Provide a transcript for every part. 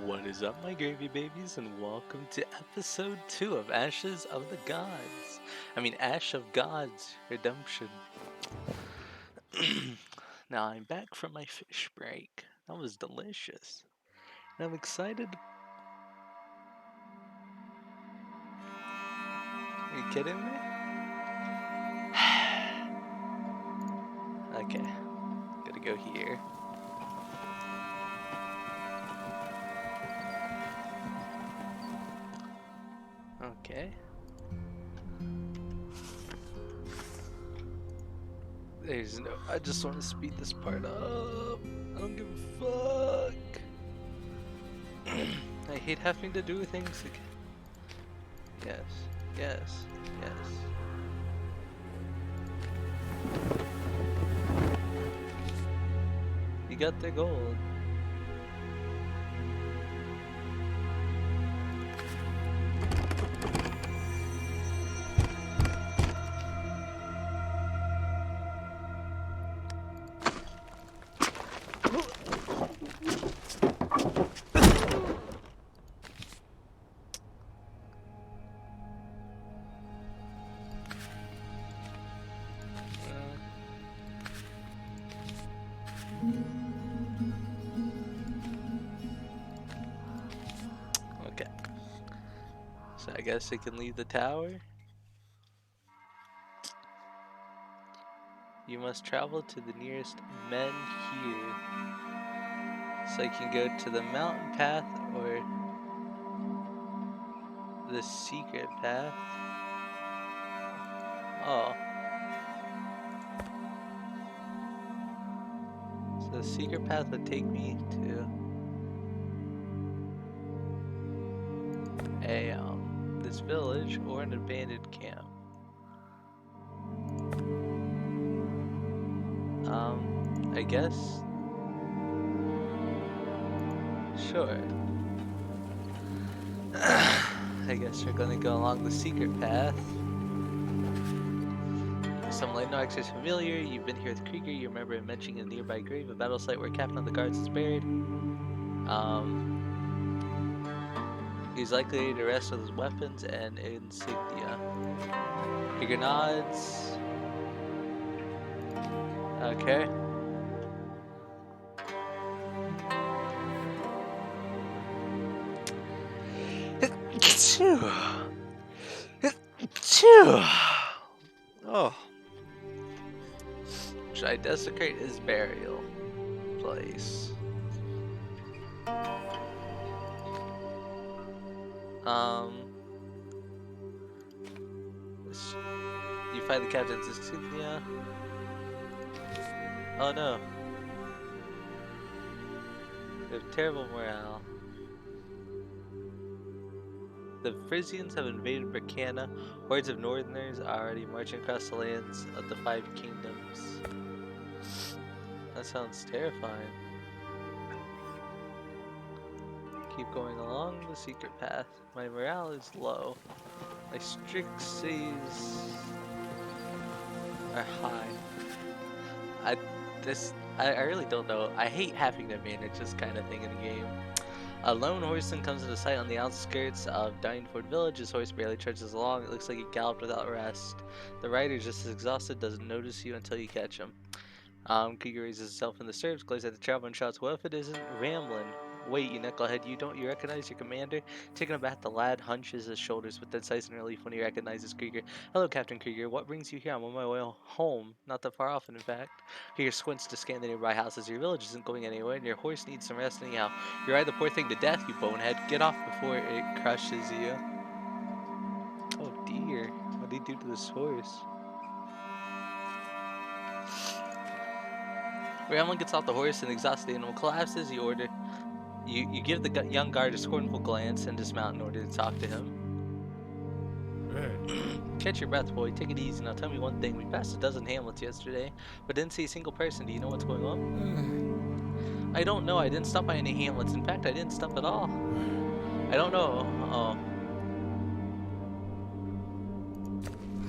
What is up, my gravy babies, and welcome to episode 2 of Ashes of the Gods. Ash of Gods Redemption. Now, I'm back from my fish break. That was delicious. And I'm excited. Are you kidding me? Okay, gotta go here. Okay. There's no. I just want to speed this part up. I don't give a fuck. I hate having to do things again. Yes, yes, yes. You got the gold. Okay. So I guess I can leave the tower. You must travel to the nearest men here. So I can go to the mountain path or the secret path. Oh. So the secret path would take me to this village or an abandoned camp. I guess. Sure. I guess we're gonna go along the secret path. Some light knocks is familiar. You've been here with Krieger. You remember him mentioning a nearby grave, a battle site where Captain of the Guards is buried. He's likely to rest with his weapons and insignia. Krieger nods. Okay. Oh. Should I desecrate his burial place? You find the captain's insignia. Oh no. We have terrible morale. The Frisians have invaded Bracana. Hordes of northerners are already marching across the lands of the Five Kingdoms. That sounds terrifying. Keep going along the secret path. My morale is low. My Strixes are high. I really don't know. I hate having to manage this kind of thing in the game. A lone horseman comes into sight on the outskirts of Dineford Village. His horse barely trudges along. It looks like he galloped without rest. The rider, just as exhausted, doesn't notice you until you catch him. Krieger raises himself in the stirrups, glares at the traveler and shouts, "What if it isn't Ramlin?" "Wait, you knucklehead, you recognize your commander?" Taken aback, the lad hunches his shoulders with decisive relief when he recognizes Krieger. "Hello, Captain Krieger. What brings you here? I'm on my way home. Not that far off, in fact." Krieger squints to scan the nearby houses. "Your village isn't going anywhere, and your horse needs some rest anyhow. You ride the poor thing to death, you bonehead. Get off before it crushes you." Oh dear. What did he do to this horse? Ramlin gets off the horse and the exhausted animal collapses. You give the young guard a scornful glance and dismount in order to talk to him. Catch your breath, boy. Take it easy. Now tell me one thing. We passed a dozen hamlets yesterday, but didn't see a single person. Do you know what's going on? I don't know. I didn't stop by any hamlets. In fact, I didn't stop at all. I don't know.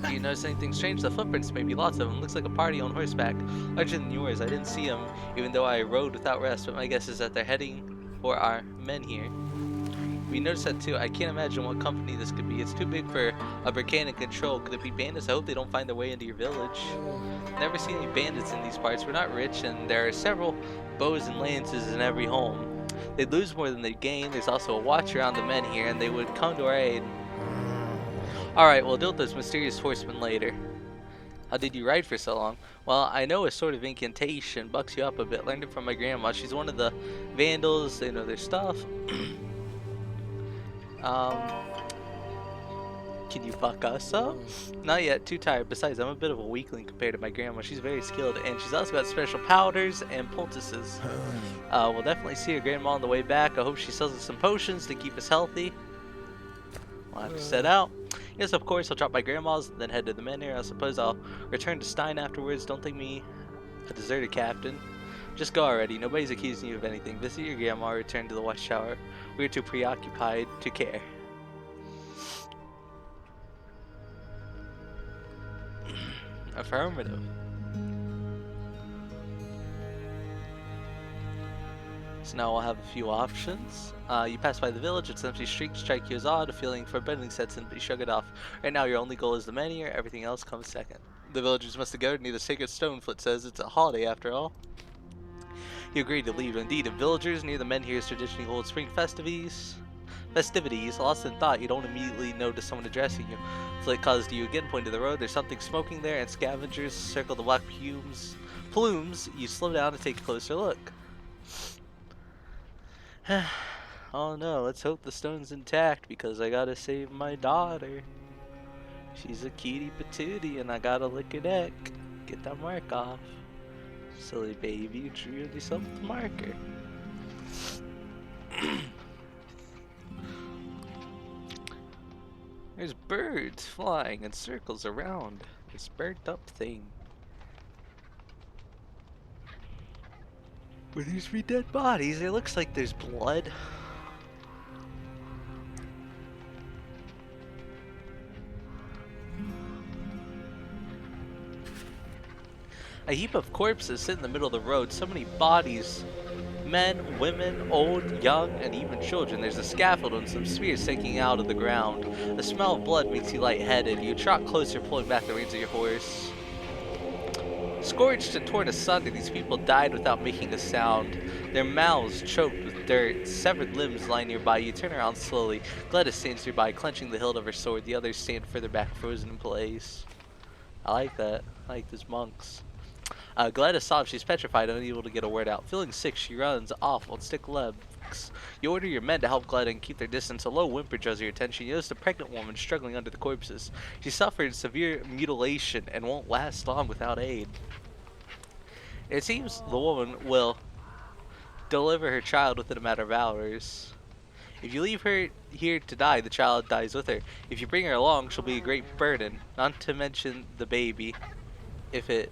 Do you notice anything strange? The footprints, maybe lots of them. Looks like a party on horseback. Larger than yours. I didn't see them, even though I rode without rest, but my guess is that they're heading for our men here. We noticed that too. I can't imagine what company this could be. It's too big for a Burkhan in control. Could it be bandits? I hope they don't find their way into your village. Never seen any bandits in these parts. We're not rich, and there are several bows and lances in every home. They'd lose more than they'd gain. There's also a watch around the men here, and they would come to our aid. Alright, we'll deal with those mysterious horsemen later. How did you ride for so long? Well, I know a sort of incantation. Bucks you up a bit. Learned it from my grandma. She's one of the vandals. They know their stuff. Can you fuck us up? Not yet, too tired. Besides, I'm a bit of a weakling compared to my grandma. She's very skilled, and she's also got special powders and poultices. We'll definitely see your grandma on the way back. I hope she sells us some potions to keep us healthy. We'll have to set out. Yes, of course, I'll drop my grandma's, then head to the men here. I suppose I'll return to Stein afterwards. Don't think me a deserted captain. Just go already. Nobody's accusing you of anything. Visit your grandma, return to the watchtower. We are too preoccupied to care. Affirmative. So now we'll have a few options. You pass by the village, it's an empty street, strike you as odd, a feeling foreboding sets in, but you shrug it off. Right now your only goal is the men here, everything else comes second. The villagers must have gathered near the sacred stone, Foot says. It's a holiday after all. You agreed to leave. Indeed, the villagers near the men here's traditionally hold spring festivities. Lost in thought, you don't immediately notice someone addressing you. Flit calls to you again, point to the road. There's something smoking there, and scavengers circle the black plumes. You slow down to take a closer look. Oh no, let's hope the stone's intact, because I gotta save my daughter. She's a cutie patootie, and I gotta lick her neck. Get that mark off. Silly baby, you drew yourself the marker. There's birds flying in circles around this burnt up thing. Were these three dead bodies? It looks like there's blood. A heap of corpses sit in the middle of the road. So many bodies. Men, women, old, young, and even children. There's a scaffold and some spears sticking out of the ground. The smell of blood makes you lightheaded. You trot closer, pulling back the reins of your horse. Scorched and torn asunder, these people died without making a sound. Their mouths choked with dirt. Severed limbs lie nearby. You turn around slowly. Gladys stands nearby, clenching the hilt of her sword. The others stand further back, frozen in place. I like that. I like those monks. Gladys sobs. She's petrified, unable to get a word out. Feeling sick, she runs off on stick legs. You order your men to help Gladys and keep their distance. A low whimper draws your attention. You notice a pregnant woman struggling under the corpses. She suffered severe mutilation and won't last long without aid. It seems the woman will deliver her child within a matter of hours. If you leave her here to die, the child dies with her. If you bring her along, she'll be a great burden, not to mention the baby, if it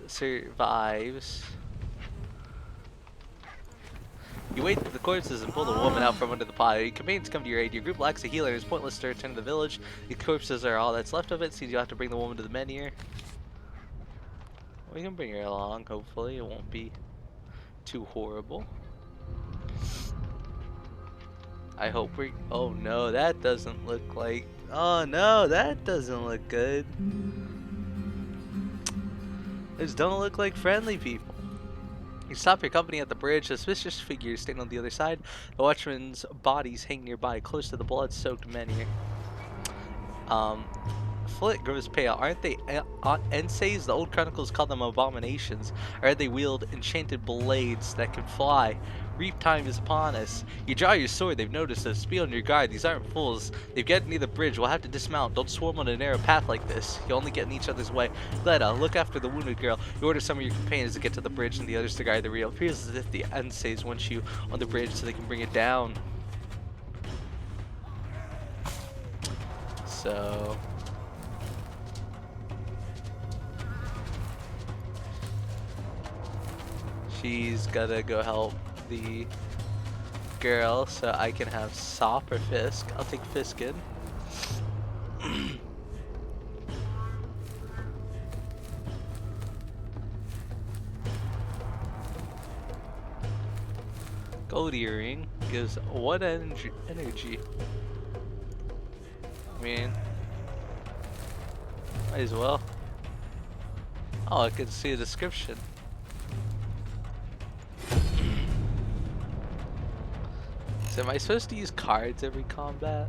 survives. You wait for the corpses and pull the woman out from under the pile. Your companions come to your aid. Your group lacks a healer. It's pointless to return to the village. The corpses are all that's left of it. Seems you have to bring the woman to the men here. We can bring her along, hopefully. It won't be too horrible. I hope we... Oh no, that doesn't look like... Oh no, that doesn't look good. Those don't look like friendly people. You stop your company at the bridge. Suspicious figures stand on the other side. The watchmen's bodies hang nearby, close to the blood-soaked men here. Flit grows pale. Aren't they ensays? The old chronicles call them abominations. Or they wield enchanted blades that can fly. Reap time is upon us. You draw your sword. They've noticed us. Be on your guard. These aren't fools. They've gotten near the bridge. We'll have to dismount. Don't swarm on a narrow path like this. You only get in each other's way. Gleda, look after the wounded girl. You order some of your companions to get to the bridge and the others to guard the rear. It appears as if the ensays want you on the bridge so they can bring it down. So... she's gotta go help the girl, so I can have Sop or Fisk. I'll take Fiskin. Go Odie ring gives 1 energy. I mean, might as well. Oh, I can see a description. So am I supposed to use cards every combat?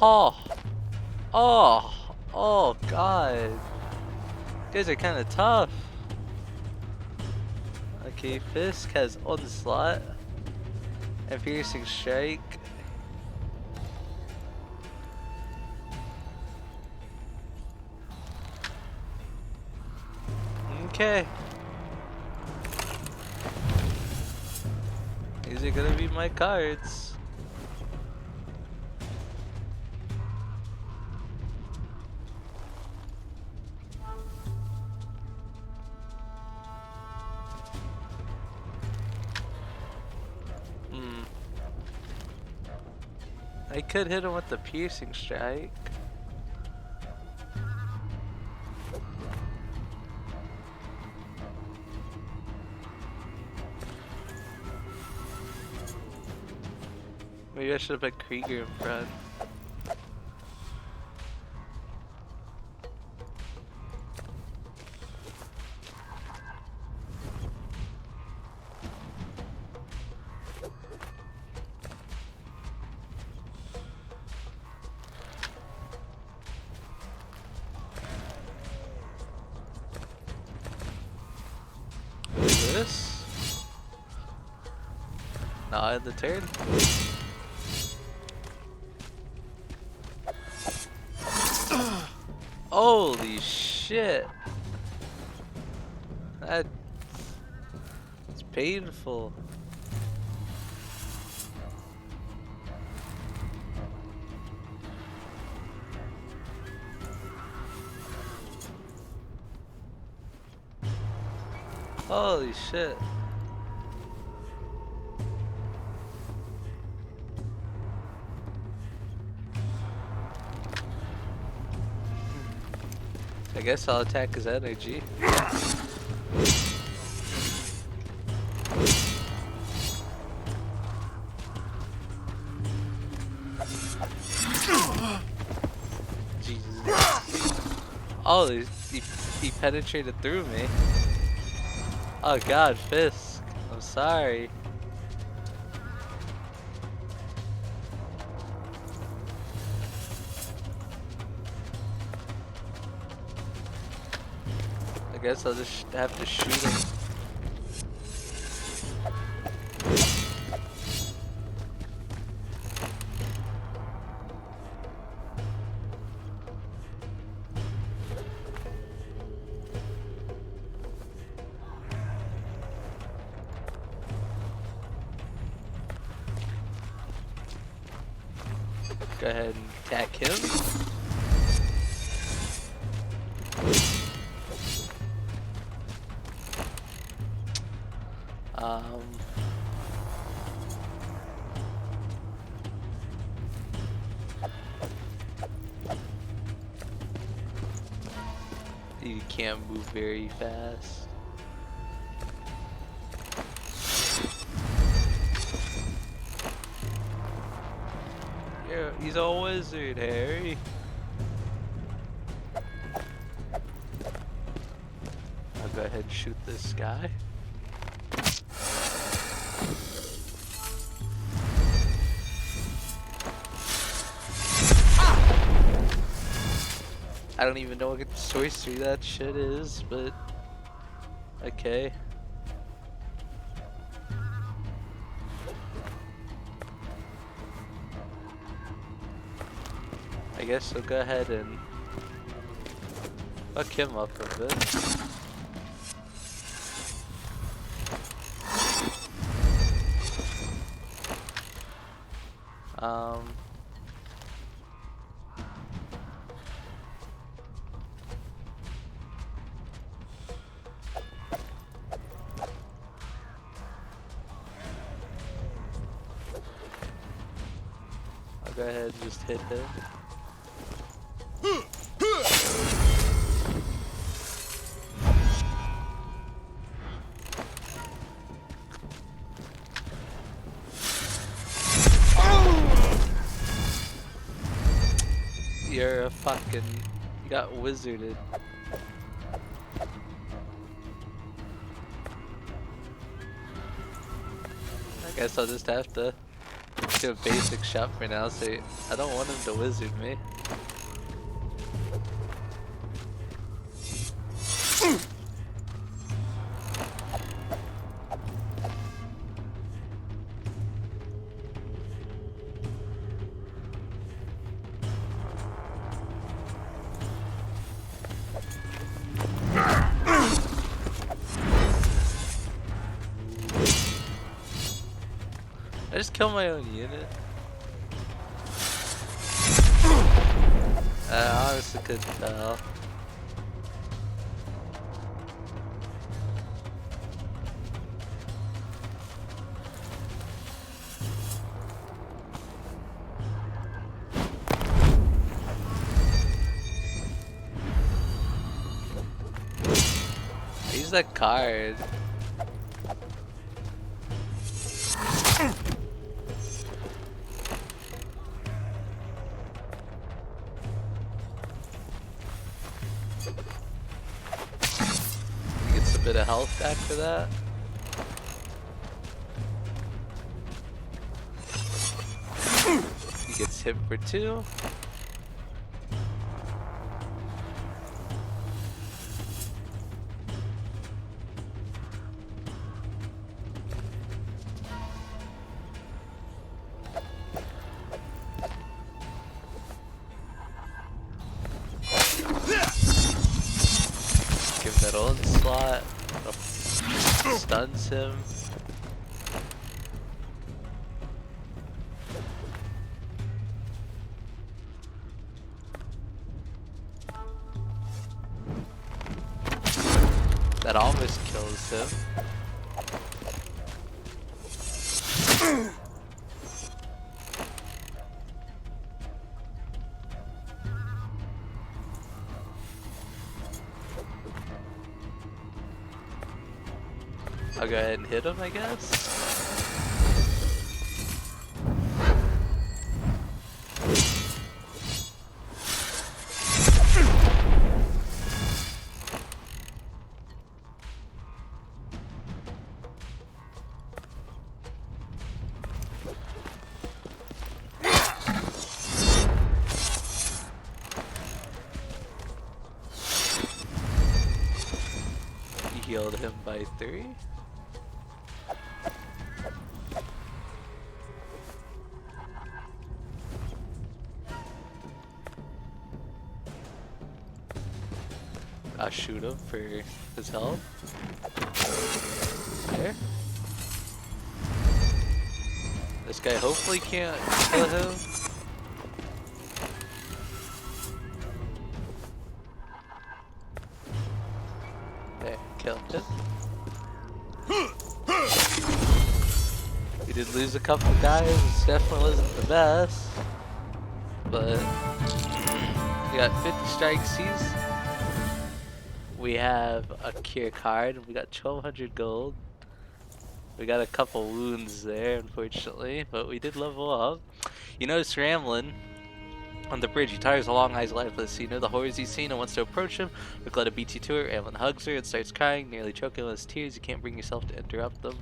Oh! Oh! Oh god! You guys are kinda tough. Okay, Fisk has Onslaught and Piercing Strike. Okay. These are gonna be my cards. I could hit him with the Piercing Strike. Maybe I should have put Krieger in front. What is this? Not in the turn. Holy shit! That's painful. Holy shit. I guess I'll attack his energy. Jesus. Oh, he penetrated through me. Oh god, Fisk. I'm sorry. I guess I'll just have to shoot him. Go ahead and attack him. You can't move very fast. Yeah, he's a wizard, Harry. I'll go ahead and shoot this guy. I don't even know what sorcery that shit is, but okay. I guess we'll go ahead and fuck him up a bit. I'll go ahead and just hit him. You're a fucking... You got wizarded. I guess I'll just have to do a basic shot for now, so I don't want him to wizard me. I just killed my own unit. I honestly couldn't tell. Use that card. Gets a bit of health after that. He gets hit for 2. Give that onslaught. Stuns him. That almost kills him. I'll go ahead and hit him, I guess. Healed him by 3. I'll shoot him for his health. There. This guy hopefully can't kill him. There, killed him. We did lose a couple guys, it definitely wasn't the best. But we got 50 strikes. We have a cure card. We got 1200 gold. We got a couple wounds there, unfortunately, but we did level up. You notice Ramlin on the bridge. He tires along eyes lifeless. You know the horrors he's seen and wants to approach him. Rigletta beats you to her. Ramlin hugs her and starts crying, nearly choking with his tears. You can't bring yourself to interrupt them.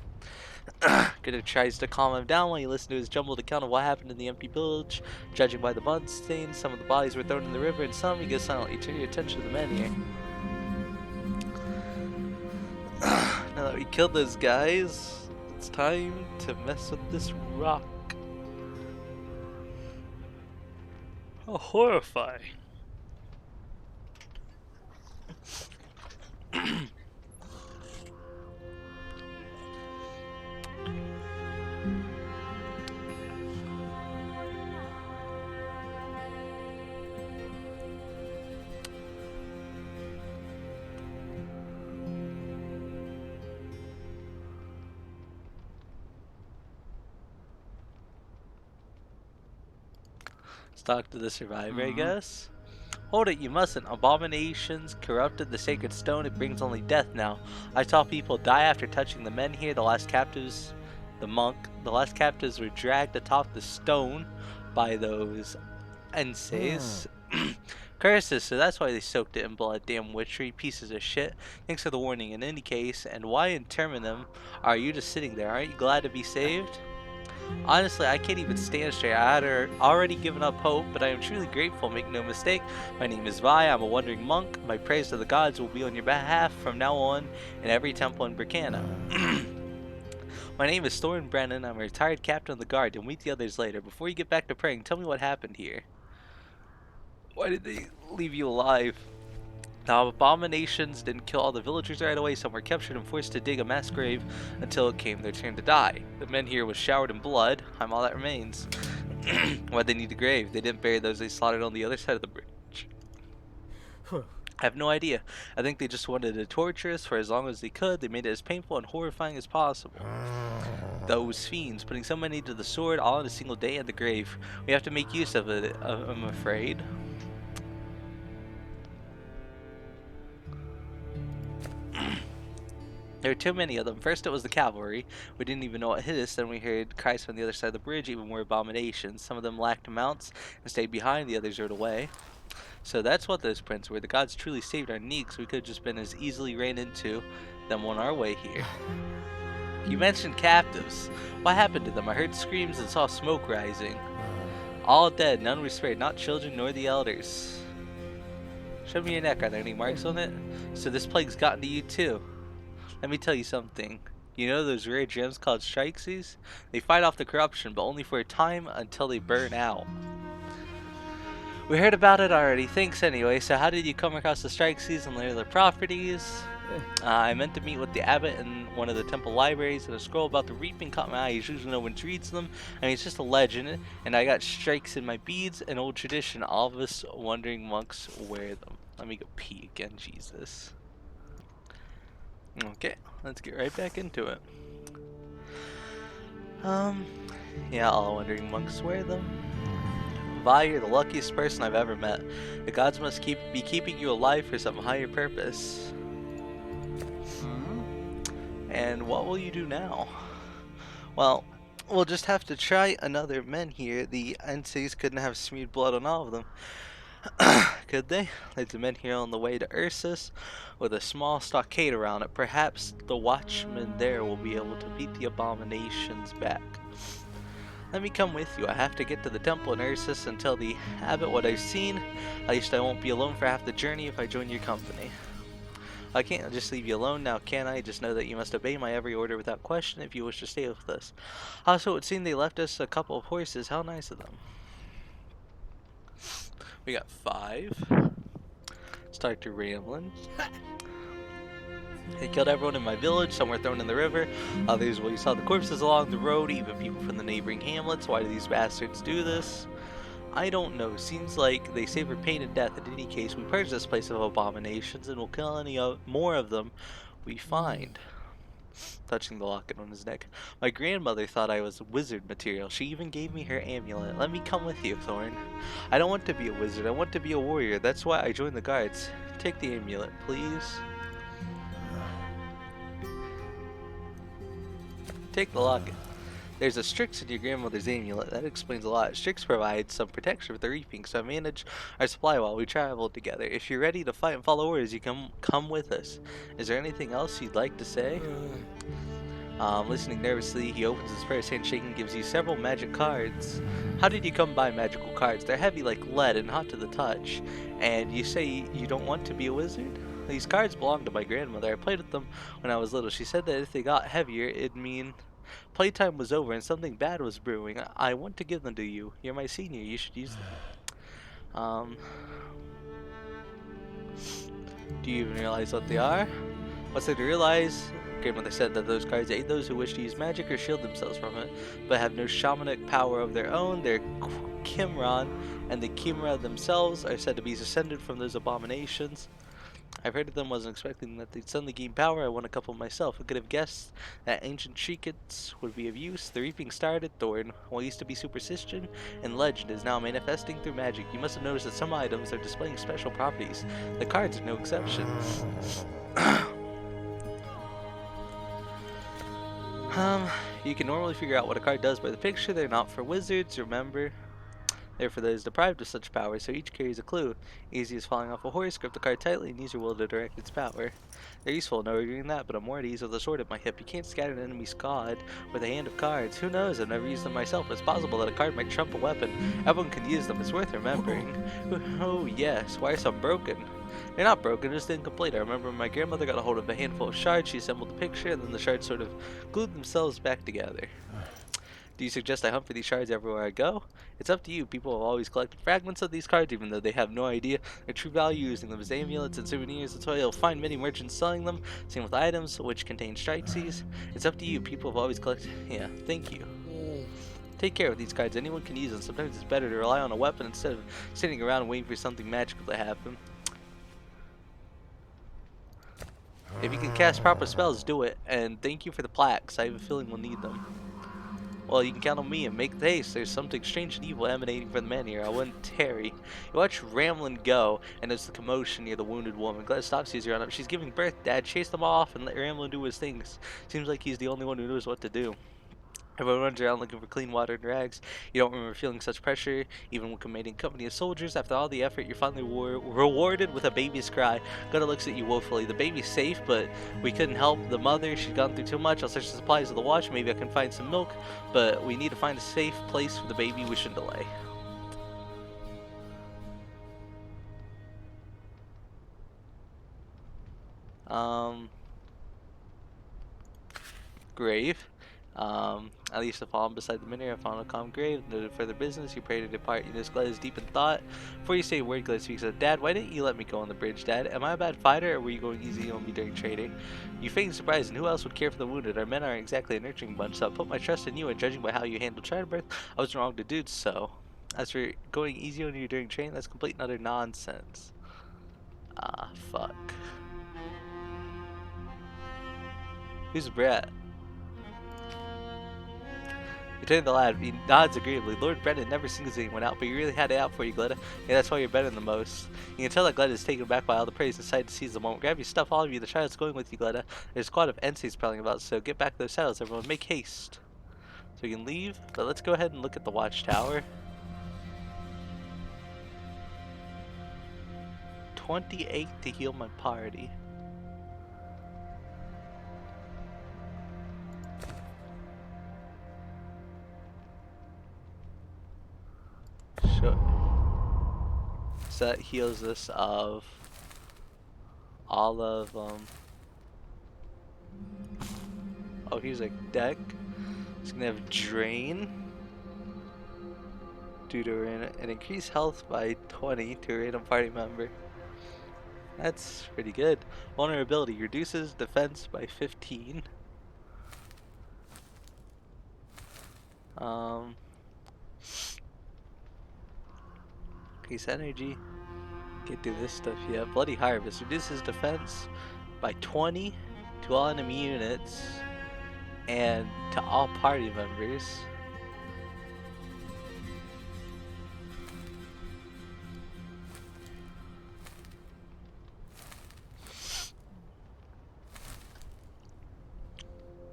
Gunnar tries to calm him down while you listen to his jumbled account of what happened in the empty village. Judging by the blood stains, some of the bodies were thrown in the river, and some, you get silently turn your attention to the men here. Now that we killed those guys, it's time to mess with this rock. How horrifying. Talk to the survivor, I guess. Hold it, you mustn't. Abominations corrupted the sacred stone. It brings only death now. I saw people die after touching the men here. The last captives, the monk. The last captives were dragged atop the stone by those Enses. Curses, so that's why they soaked it in blood, damn witchery, pieces of shit. Thanks for the warning in any case, and why interment them? Are you just sitting there? Aren't you glad to be saved? Honestly, I can't even stand straight. I had already given up hope, but I am truly grateful, make no mistake. My name is Vi, I'm a wandering monk. My praise to the gods will be on your behalf from now on in every temple in Bricana. My name is Thorin Brennan, I'm a retired captain of the guard. You'll meet the others later. Before you get back to praying, tell me what happened here. Why did they leave you alive? The abominations didn't kill all the villagers right away. Some were captured and forced to dig a mass grave until it came their turn to die. The men here was showered in blood. I'm all that remains. Why'd they need the grave? They didn't bury those they slaughtered on the other side of the bridge. I have no idea. I think they just wanted to torture us for as long as they could. They made it as painful and horrifying as possible. Those fiends, putting so many to the sword all in a single day at the grave. We have to make use of it, I'm afraid. There were too many of them. First it was the cavalry. We didn't even know what hit us. Then we heard cries from the other side of the bridge, even more abominations. Some of them lacked mounts and stayed behind. The others rode away. So that's what those prints were. The gods truly saved our neeks. We could have just been as easily ran into them on our way here. You mentioned captives. What happened to them? I heard screams and saw smoke rising. All dead. None were spared. Not children nor the elders. Show me your neck. Are there any marks on it? So this plague's gotten to you too. Let me tell you something. You know those rare gems called Strixes? They fight off the corruption, but only for a time until they burn out. We heard about it already. Thanks anyway. So how did you come across the Strixes and learn their properties? I meant to meet with the abbot in one of the temple libraries, and a scroll about the reaping caught my eye. Usually no one reads them. I mean, it's just a legend, and I got strikes in my beads, an old tradition. All of us wandering monks wear them. Let me go pee again, Jesus. Okay, let's get right back into it. Yeah, all wandering monks wear them. Vi, you're the luckiest person I've ever met. The gods must be keeping you alive for some higher purpose. And what will you do now? Well, we'll just have to try another men here. The NCs couldn't have smeared blood on all of them. Could they? There's a men here on the way to Ursus with a small stockade around it. Perhaps the watchmen there will be able to beat the abominations back. Let me come with you. I have to get to the temple in Ursus and tell the abbot what I've seen. At least I won't be alone for half the journey if I join your company. I can't just leave you alone now, can I? Just know that you must obey my every order without question if you wish to stay with us. Also, it would seem they left us a couple of horses. How nice of them. We got 5. Start to rambling. They killed everyone in my village. Some were thrown in the river. Others, well, you saw the corpses along the road, even people from the neighboring hamlets. Why do these bastards do this? I don't know. Seems like they savor pain and death. In any case, we purge this place of abominations and we'll kill any more of them we find. Touching the locket on his neck. My grandmother thought I was wizard material. She even gave me her amulet. Let me come with you, Thorn. I don't want to be a wizard. I want to be a warrior. That's why I joined the guards. Take the amulet, please. Take the locket. There's a Strix in your grandmother's amulet. That explains a lot. Strix provides some protection for the reaping, so I manage our supply while we travel together. If you're ready to fight and follow orders, you can come with us. Is there anything else you'd like to say? Listening nervously, he opens his purse, handshake, and gives you several magic cards. How did you come by magical cards? They're heavy like lead and hot to the touch. And you say you don't want to be a wizard? These cards belong to my grandmother. I played with them when I was little. She said that if they got heavier, it'd mean playtime was over and something bad was brewing. I want to give them to you. You're my senior. You should use them. Do you even realize what they are? What's there to realize? Grandmother said that those cards aid those who wish to use magic or shield themselves from it, but have no shamanic power of their own. They're Kimron, and the Kimra themselves are said to be descended from those abominations. I've heard of them, wasn't expecting that they'd suddenly gain power. I won a couple myself. Who could have guessed that ancient trinkets would be of use? The reaping started, Thorn. What used to be superstition and legend is now manifesting through magic. You must have noticed that some items are displaying special properties. The cards are no exception. You can normally figure out what a card does by the picture. They're not for wizards, remember? Therefore, those deprived of such power, so each carries a clue. Easy as falling off a horse, grip the card tightly, and use your will to direct its power. They're useful, no arguing that, but I'm more at ease with a sword at my hip. You can't scatter an enemy's god with a hand of cards. Who knows? I've never used them myself, but it's possible that a card might trump a weapon. Everyone can use them, it's worth remembering. Oh yes, why are some broken? They're not broken, just incomplete. I remember when my grandmother got a hold of a handful of shards, she assembled the picture, and then the shards sort of glued themselves back together. Do you suggest I hunt for these shards everywhere I go? It's up to you. People have always collected fragments of these cards, even though they have no idea their true value, using them as amulets and souvenirs. That's why you'll find many merchants selling them. Same with items which contain strike seas. It's up to you. People have always collected. Yeah, thank you. Take care of these cards. Anyone can use them. Sometimes it's better to rely on a weapon instead of sitting around waiting for something magical to happen. If you can cast proper spells, do it. And thank you for the plaques. I have a feeling we'll need them. Well, you can count on me and make haste. There's something strange and evil emanating from the man here. I wouldn't tarry. You watch Ramlin go, and there's the commotion near the wounded woman. Glad stops sees her on up. She's giving birth, Dad. Chase them off and let Ramlin do his things. Seems like he's the only one who knows what to do. Everyone runs around looking for clean water and rags. You don't remember feeling such pressure, even when commanding a company of soldiers. After all the effort, you're finally rewarded with a baby's cry. Gunnar looks at you woefully. The baby's safe, but we couldn't help the mother. She's gone through too much. I'll search the supplies of the watch. Maybe I can find some milk, but we need to find a safe place for the baby. We shouldn't delay. Grave. At least have fallen beside the minute, I found a calm grave, noted further business, you pray to depart, Eunice Glad is deep in thought. Before you say a word, Glad speaks up, Dad, why didn't you let me go on the bridge, Dad? Am I a bad fighter, or were you going easy on me during trading? You feign surprise, and who else would care for the wounded? Our men aren't exactly a nurturing bunch, so I put my trust in you, and judging by how you handled childbirth, I was wrong to do so. As for going easy on you during training, that's complete and utter nonsense. Ah, fuck. Who's Brett? Returning the lad, he nods agreeably. Lord Brennan never sings anyone out, but you really had it out for you, Gleda. Yeah, that's why you're better than most. You can tell that Gleda is taken aback by all the praise and excited to seize the moment. Grab your stuff, all of you. The child's going with you, Gleda. There's a squad of NCs prowling about, so get back to those saddles, everyone. Make haste. So we can leave, but let's go ahead and look at the watchtower. 28 to heal my party. Sure. So that heals us of all of oh, here's a deck. It's gonna have drain due to an increased health by 20 to a random party member. That's pretty good. Vulnerability reduces defense by 15. Increase energy. Get through this stuff. Yeah, Bloody Harvest reduces defense by 20 to all enemy units and to all party members.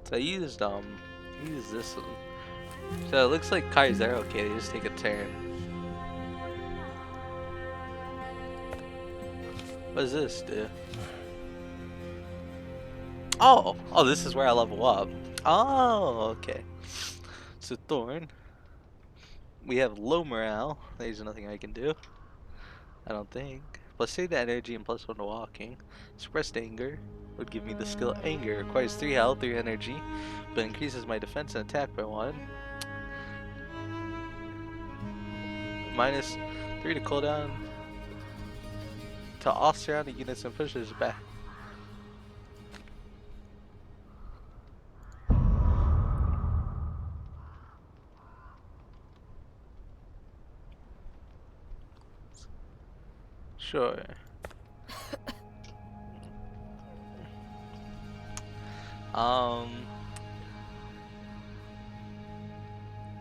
So I used this one. So it looks like cards are okay, they just take a turn. What does this do? Oh, this is where I level up. Oh, okay. So Thorn. We have low morale. There's nothing I can do. I don't think. Plus 3 to energy and plus 1 to walking. Suppressed anger would give me the skill anger. Requires 3 health, 3 energy, but increases my defense and attack by 1. Minus 3 to cooldown to all surrounding units and pushes back. Sure.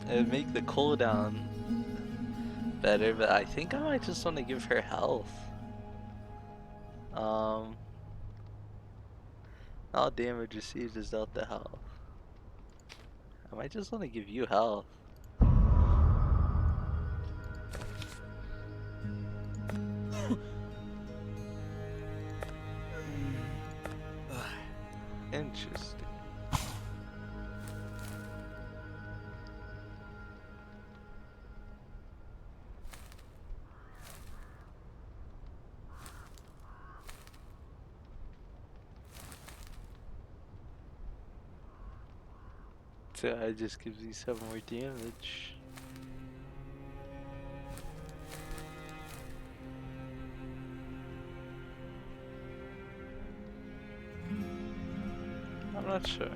It'd make the cooldown better, but I think I might just want to give her health. All damage received is dealt to health. I might just want to give you health. So it just gives you 7 more damage. I'm not sure.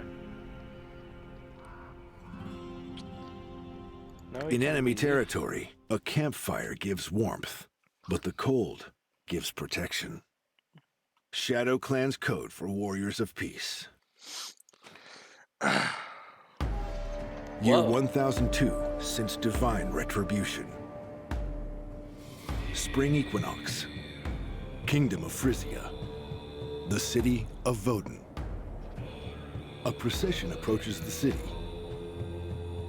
In enemy territory, a campfire gives warmth, but the cold gives protection. Shadow Clan's code for warriors of peace. Year 1002 since divine retribution. Spring equinox. Kingdom of Frisia. The city of Voden. A procession approaches the city.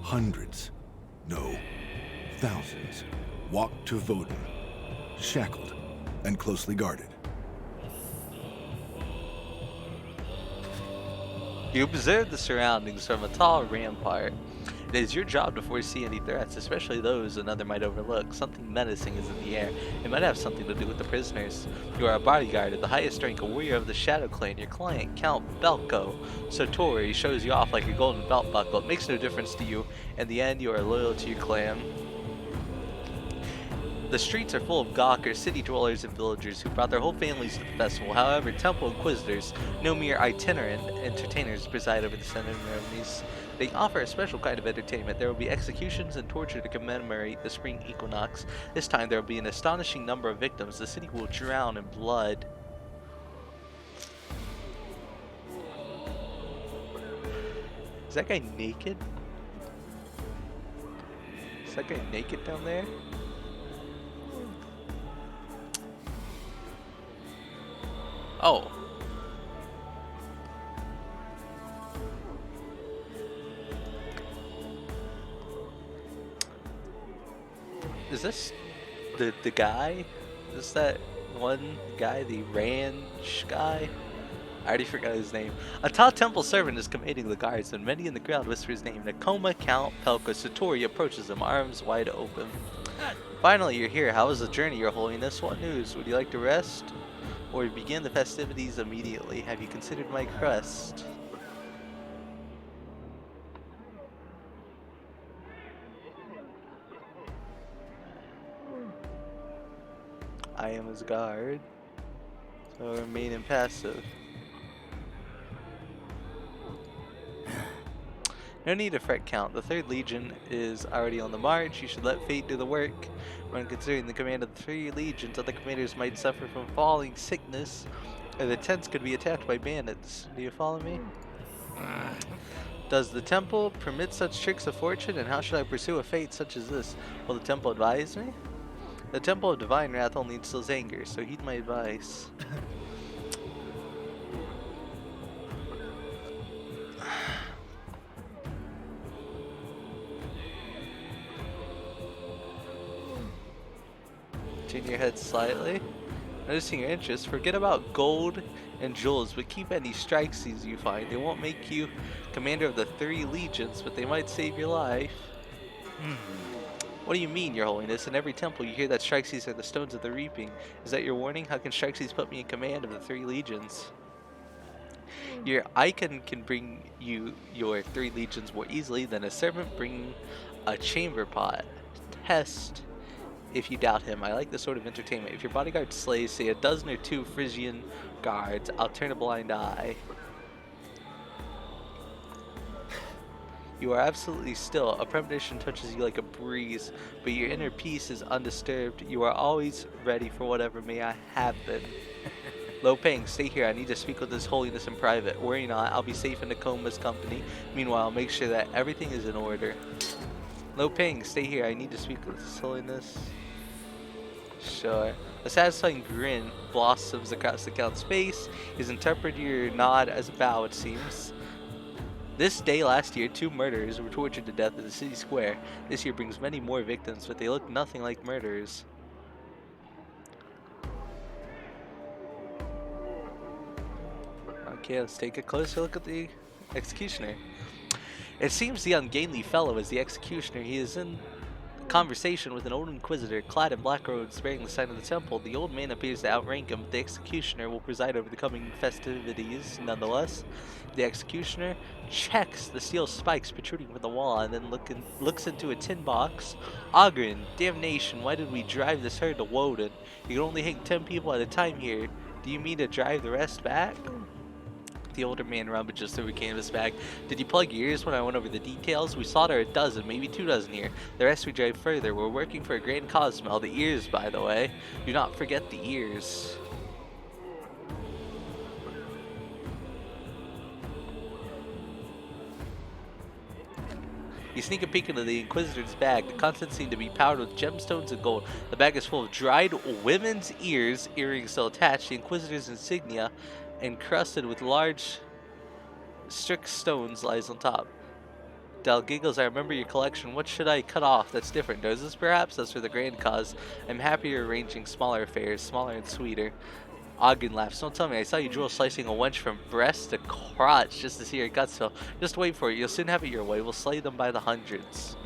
Hundreds, no, thousands, walk to Voden, shackled and closely guarded. You observe the surroundings from a tall rampart. It is your job to foresee any threats, especially those another might overlook. Something menacing is in the air. It might have something to do with the prisoners. You are a bodyguard at the highest rank, a warrior of the Shadow Clan. Your client, Count Belko Sotori, shows you off like a golden belt buckle. It makes no difference to you. In the end, you are loyal to your clan. The streets are full of gawkers, city dwellers, and villagers who brought their whole families to the festival. However, temple inquisitors, no mere itinerant entertainers, preside over the ceremonies. They offer a special kind of entertainment. There will be executions and torture to commemorate the spring equinox. This time there will be an astonishing number of victims. The city will drown in blood. Is that guy naked? Is that guy naked down there? Oh. Is this the guy? Is that one guy, the ranch guy? I already forgot his name. A tall temple servant is commanding the guards, and many in the crowd whisper his name. Nakoma Count Pelka Satori approaches him, arms wide open. Finally, you're here. How was the journey, Your Holiness? What news? Would you like to rest? Or begin the festivities immediately? Have you considered my crest? I am his guard, so remain impassive. No need to fret, Count. The 3rd Legion is already on the march. You should let fate do the work. When considering the command of the 3 legions, other commanders might suffer from falling sickness, or the tents could be attacked by bandits. Do you follow me? Does the temple permit such tricks of fortune, and how should I pursue a fate such as this? Will the temple advise me? The temple of divine wrath only instills anger, so heed my advice. Turn your head slightly. Noticing your interest, forget about gold and jewels, but keep any strike seeds you find. They won't make you commander of the 3 legions, but they might save your life. What do you mean, Your Holiness? In every temple you hear that strike seeds are the stones of the reaping. Is that your warning? How can strike seeds put me in command of the 3 legions? Your icon can bring you your 3 legions more easily than a servant bringing a chamber pot. Test if you doubt him. I like this sort of entertainment. If your bodyguard slays, say, a dozen or 2 Frisian guards, I'll turn a blind eye. You are absolutely still. A premonition touches you like a breeze, but your inner peace is undisturbed. You are always ready for whatever may happen. Lo Peng, stay here. I need to speak with His Holiness in private. Worry not, I'll be safe in Nakoma's company. Meanwhile, make sure that everything is in order. Lo Peng, stay here. I need to speak with His Holiness. Sure. A satisfying grin blossoms across the Count's face. He's interpreted your nod as a bow, it seems. This day last year, 2 murderers were tortured to death in the city square. This year brings many more victims, but they look nothing like murderers. Okay, let's take a closer look at the executioner. It seems the ungainly fellow is the executioner. He is in Conversation with an old inquisitor clad in black robes bearing the sign of the temple. The old man appears to outrank him, but the executioner will preside over the coming festivities nonetheless. The executioner checks the steel spikes protruding from the wall and then looks into a tin box. Ogren, damnation, why did we drive this herd to Woden? You can only hang 10 people at a time here. Do you mean to drive the rest back? The older man rummages through a canvas bag. Did you plug your ears when I went over the details? We slaughter a dozen, maybe 2 dozen here. The rest we drive further. We're working for a grand cause, Mel. The ears, by the way. Do not forget the ears. You sneak a peek into the Inquisitor's bag. The contents seem to be powdered with gemstones and gold. The bag is full of dried women's ears, earrings still attached, the Inquisitor's insignia, encrusted with large strict stones, lies on top. Del giggles, I remember your collection. What should I cut off that's different? Noses, perhaps? That's for the grand cause. I'm happier arranging smaller affairs, smaller and sweeter. Ogden laughs. Don't tell me. I saw you drool slicing a wench from breast to crotch just to see her guts fill. Just wait for it. You'll soon have it your way. We'll slay them by the hundreds.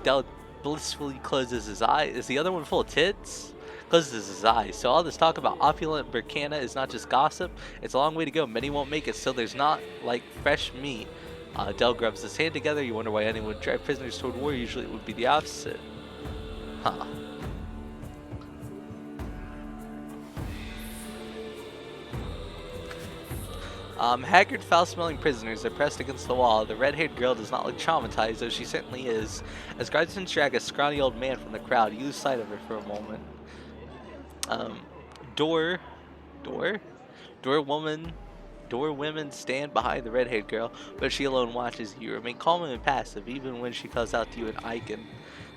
Del blissfully closes his eye. Is the other one full of tits? Closes his eyes. So all this talk about opulent Burkana is not just gossip. It's a long way to go. Many won't make it. Still, there's not like fresh meat. Del grubs his hand together. You wonder why anyone would drive prisoners toward war. Usually it would be the opposite. Huh. Haggard, foul-smelling prisoners are pressed against the wall. The red-haired girl does not look traumatized, though she certainly is. As guardsmen drag a scrawny old man from the crowd, you lose sight of her for a moment. Door women stand behind the red-haired girl, but she alone watches you. Remain calm and impassive, even when she calls out to you in Icon.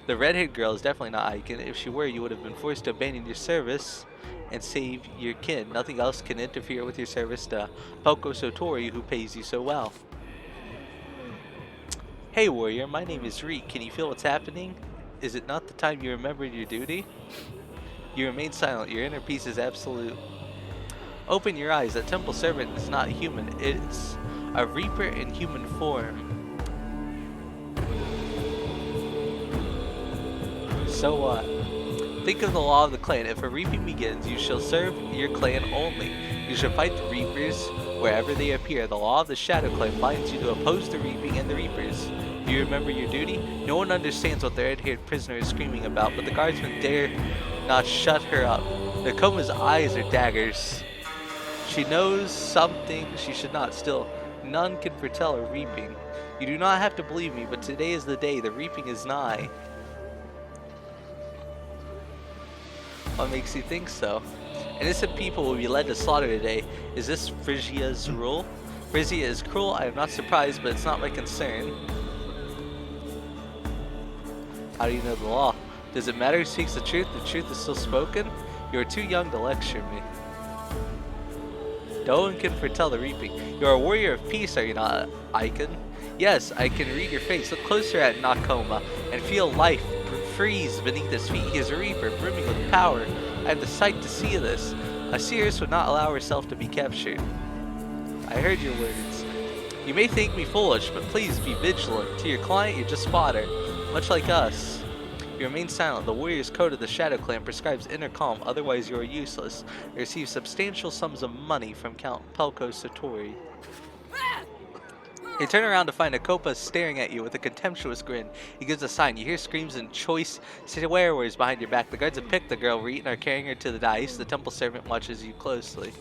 The red-haired girl is definitely not Icon. If she were, you would have been forced to abandon your service and save your kin. Nothing else can interfere with your service to Poko Sotori, who pays you so well. Hey warrior, my name is Reek. Can you feel what's happening? Is it not the time you remembered your duty? You remain silent. Your inner peace is absolute. Open your eyes. That temple servant is not human. It's a reaper in human form. So what? Think of the law of the clan. If a reaping begins, you shall serve your clan only. You shall fight the reapers wherever they appear. The law of the Shadow Clan binds you to oppose the reaping and the reapers. Do you remember your duty? No one understands what the red-haired prisoner is screaming about, but the guardsmen dare not shut her up. Nakoma's eyes are daggers. She knows something she should not. Still, none can foretell a reaping. You do not have to believe me, but today is the day. The reaping is nigh. What makes you think so? Innocent people will be led to slaughter today. Is this Phrygia's rule? Phrygia is cruel. I am not surprised, but it's not my concern. How do you know the law? Does it matter who speaks the truth? The truth is still spoken? You are too young to lecture me. No one can foretell the reaping. You are a warrior of peace, are you not, Icon? Yes, I can read your face. Look closer at Nakoma and feel life freeze beneath his feet. He is a reaper, brimming with power. I have the sight to see this. A seeress would not allow herself to be captured. I heard your words. You may think me foolish, but please be vigilant. To your client, you're just fodder, much like us. You remain silent. The warrior's code of the Shadow Clan prescribes inner calm, otherwise you are useless. You receive substantial sums of money from Count Pelko Satori. You turn around to find Akopa staring at you with a contemptuous grin. He gives a sign. You hear screams and choice swear words behind your back. The guards have picked the girl, Reet, and are carrying her to the dais. The temple servant watches you closely.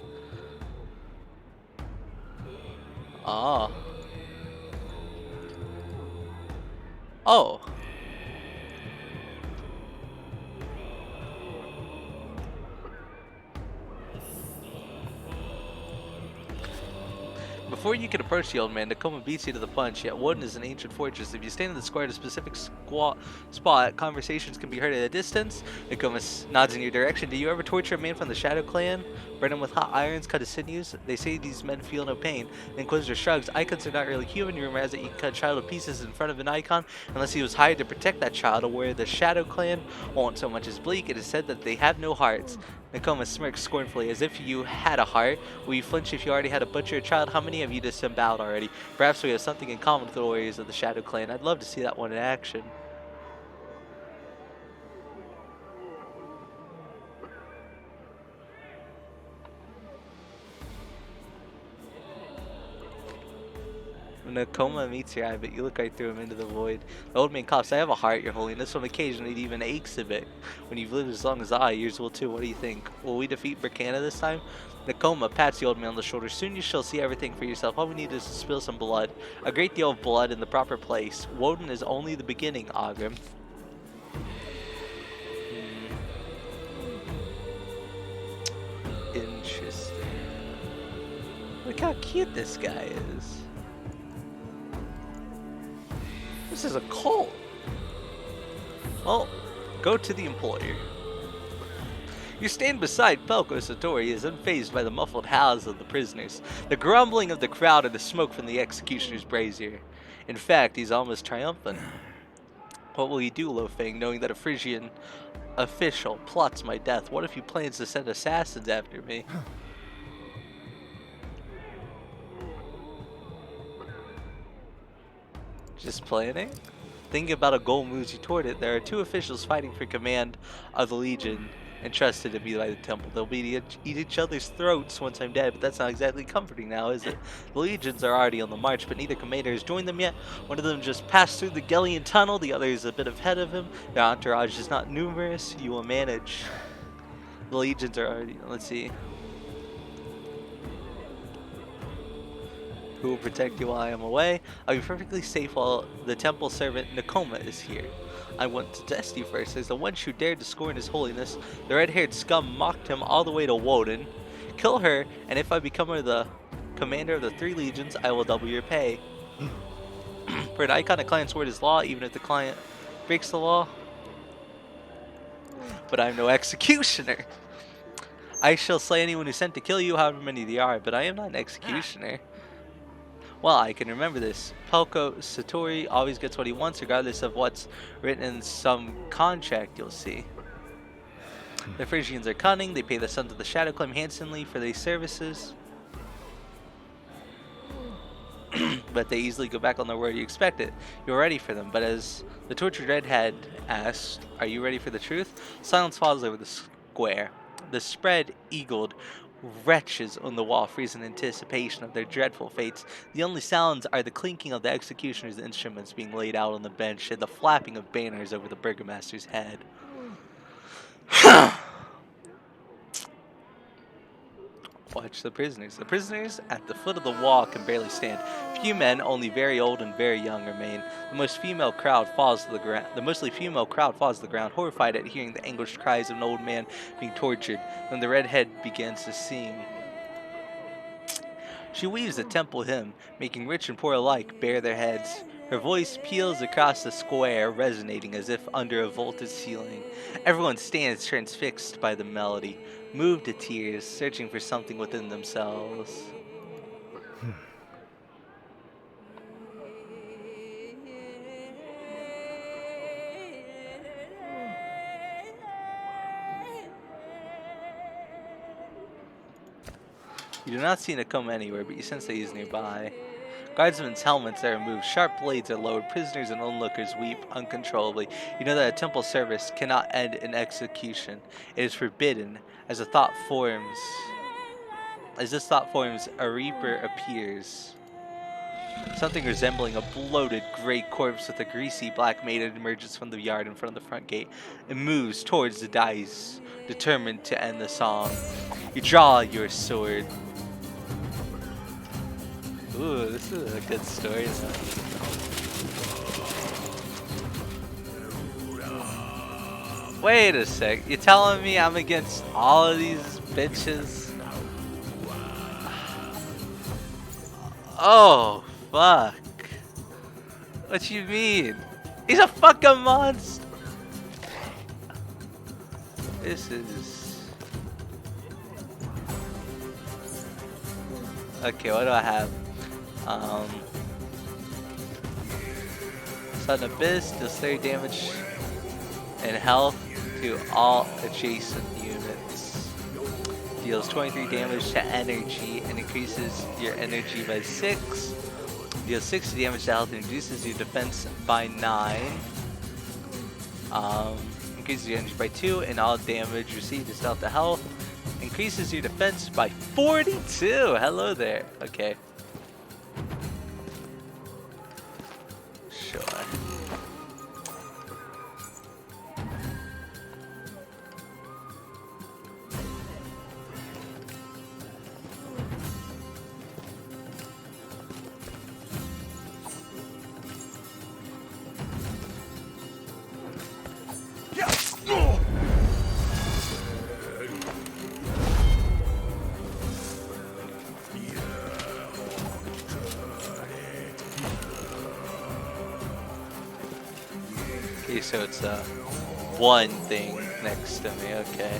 Ah. Oh. Before you can approach the old man, Nakoma beats you to the punch, yet Woden is an ancient fortress. If you stand in the square at a specific spot, conversations can be heard at a distance. Nakoma nods in your direction. Do you ever torture a man from the Shadow Clan? Burn him with hot irons, cut his sinews? They say these men feel no pain. The Inquisitor shrugs. Icons are not really human. Rumor has it you can cut a child to pieces in front of an icon, unless he was hired to protect that child, or where the Shadow Clan won't so much as bleak. It is said that they have no hearts. Nakoma smirks scornfully, as if you had a heart. Will you flinch if you already had to butcher a child? How many of you disemboweled already? Perhaps we have something in common with the warriors of the Shadow Clan. I'd love to see that one in action. Nakoma meets your eye, but you look right through him into the void. The old man coughs. I have a heart, your holiness. On occasion, it even aches a bit. When you've lived as long as I, yours will too. What do you think? Will we defeat Burkana this time? Nakoma pats the old man on the shoulder. Soon you shall see everything for yourself. All we need is to spill some blood. A great deal of blood in the proper place. Woden is only the beginning, Ogrim. Interesting. Look how cute this guy is. This is a cult. Well, go to the employer. You stand beside Pelko Satori. He is unfazed by the muffled howls of the prisoners, the grumbling of the crowd, and the smoke from the executioner's brazier. In fact, he's almost triumphant. What will you do, Lo Feng, knowing that a Frisian official plots my death? What if he plans to send assassins after me? Just planning? Thinking about a goal moves you toward it. There are two officials fighting for command of the Legion, entrusted to me by the temple. They'll be to eat each other's throats once I'm dead, but that's not exactly comforting now, is it? The legions are already on the march, but neither commander has joined them yet. One of them just passed through the Gellian tunnel, the other is a bit ahead of him. Their entourage is not numerous. You will manage. The legions are already... Let's see. Who will protect you while I am away? I'll be perfectly safe while the temple servant Nakoma is here. I want to test you first. As the one who dared to scorn his holiness, the red-haired scum mocked him all the way to Woden. Kill her, and if I become the commander of the 3 legions, I will double your pay. For an icon, a client's word is law, even if the client breaks the law. But I'm no executioner. I shall slay anyone who's sent to kill you, however many they are, but I am not an executioner. Well, I can remember this. Pelko Satori always gets what he wants, regardless of what's written in some contract, you'll see. The Frisians are cunning. They pay the Sons of the Shadow Claim handsomely for their services. But they easily go back on their word. You expect it. You're ready for them. But as the tortured redhead asked, are you ready for the truth? Silence falls over the square. The spread-eagled wretches on the wall freeze in anticipation of their dreadful fates. The only sounds are the clinking of the executioner's instruments being laid out on the bench and the flapping of banners over the burgomaster's head. Watch the prisoners. The prisoners at the foot of the wall can barely stand. Few men, only very old and very young, remain. The mostly female crowd falls to the ground, horrified at hearing the anguished cries of an old man being tortured. Then the redhead begins to sing. She weaves a temple hymn, making rich and poor alike bare their heads. Her voice peals across the square, resonating as if under a vaulted ceiling. Everyone stands transfixed by the melody, moved to tears, searching for something within themselves. You do not see Nakoma anywhere, but you sense that he is nearby. Guardsmen's helmets are removed, sharp blades are lowered, prisoners and onlookers weep uncontrollably. You know that a temple service cannot end in execution. It is forbidden. As this thought forms, a reaper appears. Something resembling a bloated gray corpse with a greasy black maiden emerges from the yard in front of the front gate and moves towards the dice, determined to end the song. You draw your sword. Ooh, this is a good story though. Wait a sec, you telling me I'm against all of these bitches? Oh, fuck. What you mean? He's a fucking monster! This is... Okay, what do I have? Sudden Abyss deals 30 damage and health to all adjacent units. Deals 23 damage to energy and increases your energy by 6. Deals 60 damage to health and reduces your defense by 9. Increases your energy by 2 and all damage received is dealt to health. Increases your defense by 42. Hello there. Okay. Okay, so it's one thing next to me, okay.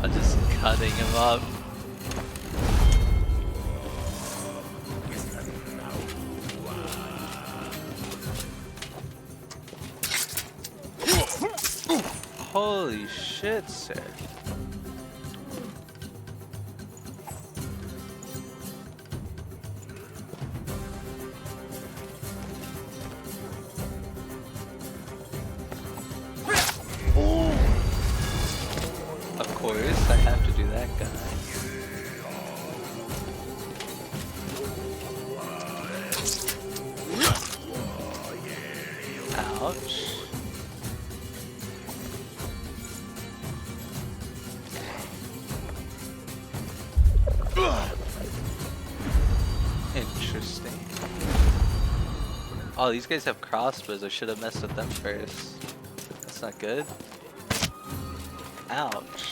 I'm just cutting him up. Holy shit, sir. Of course, I have to do that guy. Ouch. Interesting. Oh, these guys have crossbows. I should have messed with them first. That's not good. Ouch.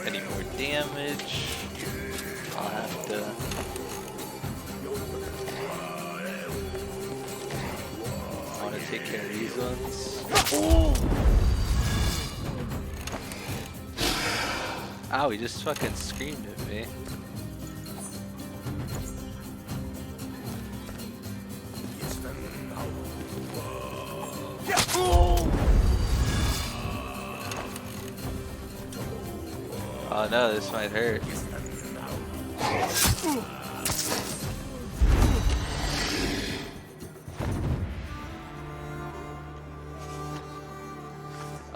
Any more damage? I'll have to. I want to take care of these ones. Ow, he just fucking screamed at me. Oh no, this might hurt.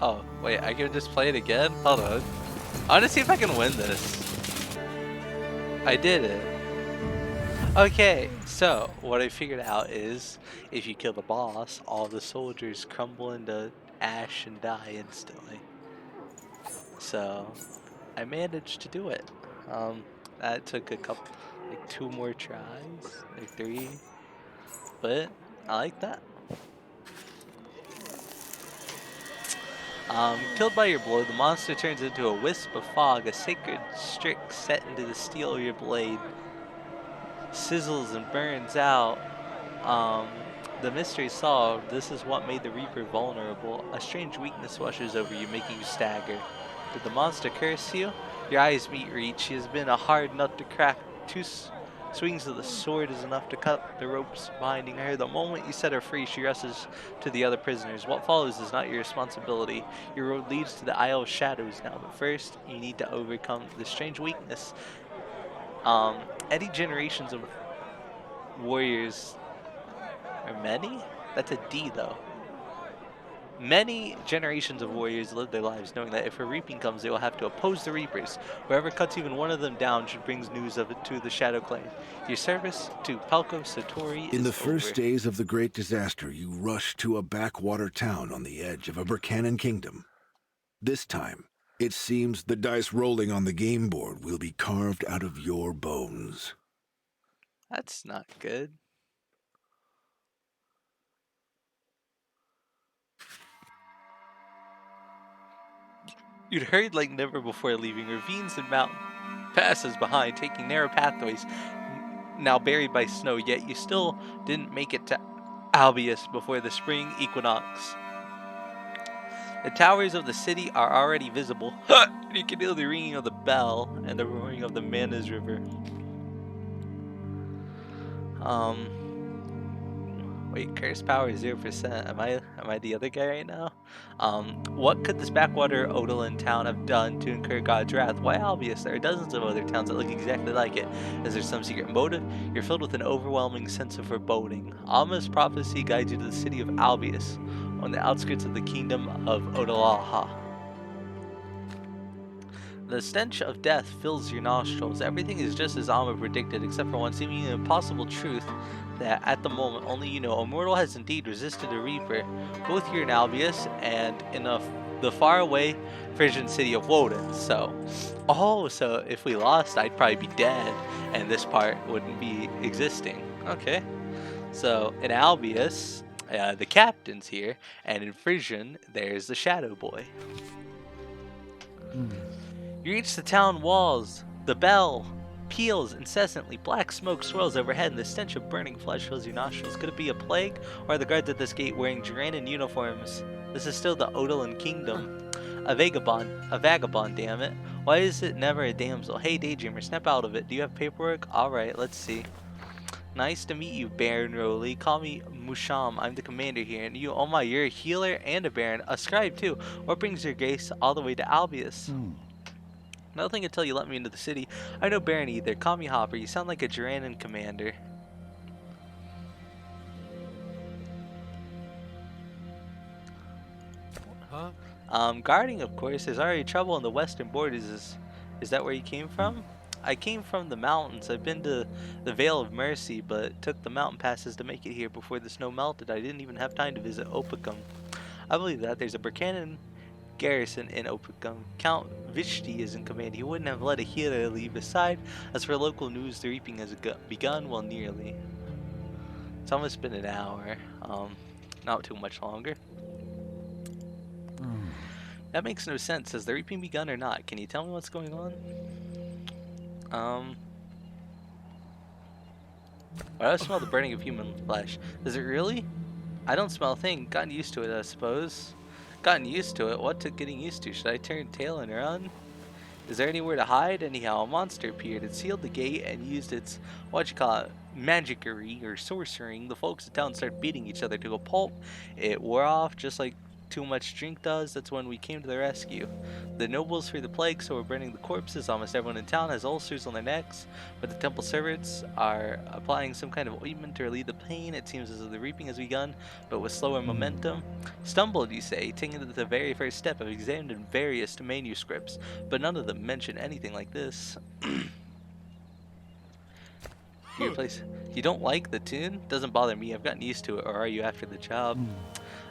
Oh, wait, I can just play it again? Hold on. I want to see if I can win this. I did it. Okay, so what I figured out is if you kill the boss, all the soldiers crumble into ash and die instantly. So I managed to do it. That took a couple, like 2 more tries, like 3, but I like that. Killed by your blow, the monster turns into a wisp of fog, a sacred strix set into the steel of your blade. Sizzles and burns out. The mystery solved. This is what made the Reaper vulnerable. A strange weakness washes over you, making you stagger. Did the monster curse you? Your eyes meet Reach. She has been a hard nut to crack. 2 swings of the sword is enough to cut the ropes binding her. The moment you set her free, she rushes to the other prisoners. What follows is not your responsibility. Your road leads to the Isle of Shadows now, but first, you need to overcome the strange weakness. Any generations of warriors, or many? That's a D though. Many generations of warriors live their lives knowing that if a reaping comes, they will have to oppose the reapers. Whoever cuts even one of them down should bring news of it to the Shadow Clan. Your service to Pelko Satori In is the first over. days of the Great Disaster, you rush to a backwater town on the edge of a Berkanan kingdom. This time, it seems the dice rolling on the game board will be carved out of your bones. That's not good. You'd hurried like never before, leaving ravines and mountain passes behind, taking narrow pathways now buried by snow, yet you still didn't make it to Albius before the spring equinox. The towers of the city are already visible. You can hear the ringing of the bell and the roaring of the Manas River. Wait, curse power 0%. Am I the other guy right now? What could this backwater Odalin town have done to incur God's wrath? Why Albius? There are dozens of other towns that look exactly like it. Is there some secret motive? You're filled with an overwhelming sense of foreboding. Alma's prophecy guides you to the city of Albius, on the outskirts of the kingdom of Odalaha. The stench of death fills your nostrils. Everything is just as Alma predicted, except for one seemingly impossible truth that at the moment only you know. A mortal has indeed resisted a reaper, both here in Albius and in the faraway Frisian city of Woden. So if we lost, I'd probably be dead, and this part wouldn't be existing. Okay, so in Albius, the captain's here, and in Frisian, there's the Shadow Boy. You reach the town walls. The bell peals incessantly. Black smoke swirls overhead, and the stench of burning flesh fills your nostrils. Could it be a plague, or are the guards at this gate wearing Juranan uniforms? This is still the Odalin Kingdom. A vagabond, damn it. Why is it never a damsel? Hey, Daydreamer, snap out of it. Do you have paperwork? Alright, let's see. Nice to meet you, Baron Rowley. Call me Musham. I'm the commander here. And you, oh my, you're a healer and a baron. A scribe, too. What brings your grace all the way to Albius? Nothing until you let me into the city. I know Baron either. Call me Hopper. You sound like a Juranan commander. Huh? Guarding, of course. There's already trouble in the western borders. Is that where you came from? I came from the mountains. I've been to the Vale of Mercy, but took the mountain passes to make it here before the snow melted. I didn't even have time to visit Opicum. I believe that. There's a Burkanan garrison in Opicum. Count Vishti is in command. He wouldn't have let a healer leave his side. As for local news, the reaping has begun. Well, nearly. It's almost been an hour. Not too much longer. That makes no sense. Has the reaping begun or not? Can you tell me what's going on? I smell the burning of human flesh. Does it really? I don't smell a thing. Gotten used to it, I suppose. Gotten used to it? What took getting used to? Should I turn tail and run? Is there anywhere to hide? Anyhow, a monster appeared. It sealed the gate and used its, magickery or sorcering. The folks in town started beating each other to a pulp. It wore off just like too much drink does. That's when we came to the rescue. The nobles fear the plague, so we're burning the corpses. Almost everyone in town has ulcers on their necks, but the temple servants are applying some kind of ointment to relieve the pain. It seems as though the reaping has begun, but with slower momentum. Stumbled, you say, taking the very first step. I've examined various manuscripts, but none of them mention anything like this. You don't like the tune? Doesn't bother me. I've gotten used to it. Or are you after the job?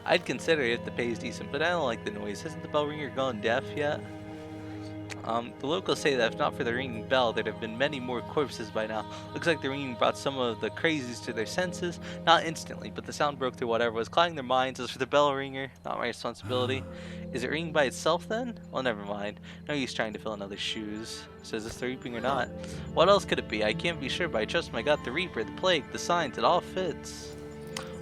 I'd consider it if the pay is decent, but I don't like the noise. Hasn't the bell ringer gone deaf yet? The locals say that if not for the ringing bell, there'd have been many more corpses by now. Looks like the ringing brought some of the crazies to their senses. Not instantly, but the sound broke through whatever was clouding their minds. As for the bell ringer, not my responsibility. Is it ringing by itself then? Well, never mind. No use trying to fill in other shoes. So is this the reaping or not? What else could it be? I can't be sure, but I trust my gut. The reaper, the plague, the signs, it all fits.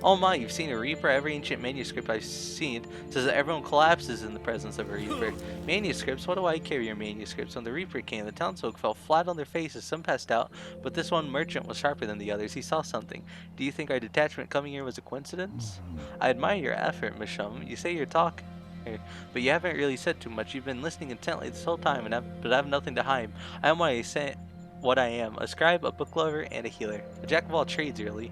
Oh my, you've seen a reaper? Every ancient manuscript I've seen says that everyone collapses in the presence of a reaper. Manuscripts? What do I care your manuscripts? When the reaper came, the townsfolk fell flat on their faces. Some passed out, but this one merchant was sharper than the others. He saw something. Do you think our detachment coming here was a coincidence? I admire your effort, Mishum. You say you're talking, but you haven't really said too much. You've been listening intently this whole time, but I have nothing to hide. I am what I am, a scribe, a book lover, and a healer. A jack of all trades, really.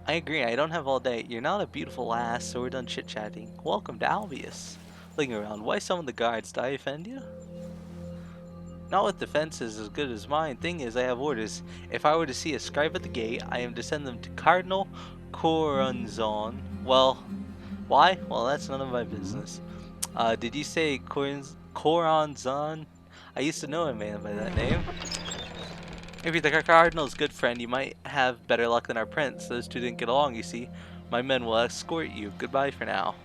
I agree, I don't have all day. You're not a beautiful lass, so we're done chit-chatting. Welcome to Albius. Looking around, why summon the guards? Did I offend you? Not with defenses as good as mine. Thing is, I have orders. If I were to see a scribe at the gate, I am to send them to Cardinal Coranzon. Well, why? Well, that's none of my business. Did you say Coranzon? I used to know a man by that name. If you're the Cardinal's good friend, you might have better luck than our prince. Those two didn't get along, you see. My men will escort you. Goodbye for now.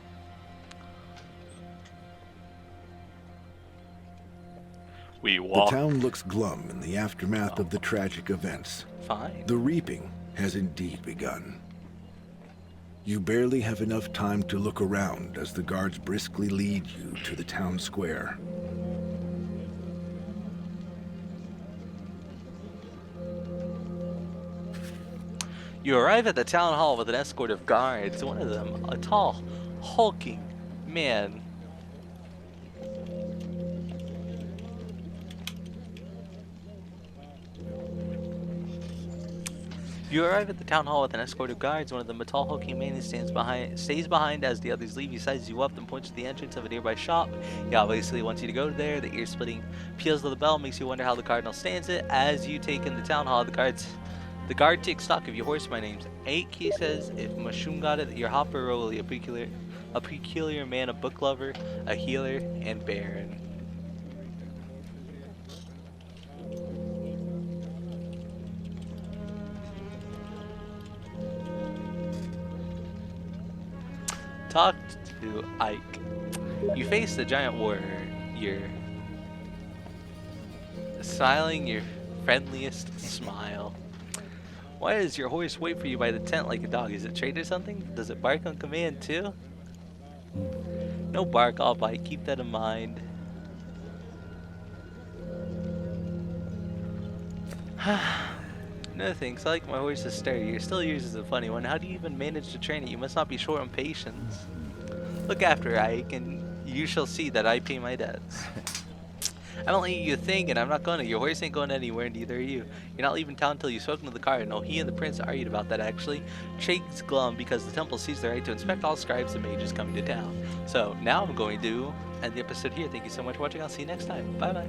We walk. The town looks glum in the aftermath of the tragic events. Fine. The reaping has indeed begun. You barely have enough time to look around as the guards briskly lead you to the town square. You arrive at the town hall with an escort of guards. One of them, a tall, hulking man. You arrive at the town hall with an escort of guards. One of them, a tall, hulking man, stays behind as the others leave. He sizes you up and points to the entrance of a nearby shop. He obviously wants you to go there. The ear-splitting peals of the bell makes you wonder how the cardinal stands it. As you take in the town hall, the guard takes stock of your horse. My name's Ake, he says. If Mashum got it, you're Hopper Rowley, a peculiar man, a book lover, a healer, and baron. Talk to Ike. You face the giant warrior, smiling your friendliest smile. Why does your horse wait for you by the tent like a dog? Is it trained or something? Does it bark on command too? No bark, I'll bite. Keep that in mind. No thanks, I like my horse's sturdy. Your still yours is a funny one. How do you even manage to train it? You must not be short on patience. Look after Ike, and you shall see that I pay my debts. I don't let you think, and I'm not gonna. Your horse ain't going anywhere, and neither are you. You're not leaving town until you've spoken to the cardinal. He and the prince argued about that, actually. Shakes glum because the temple sees the right to inspect all scribes and mages coming to town. So now I'm going to end the episode here. Thank you so much for watching. I'll see you next time. Bye bye.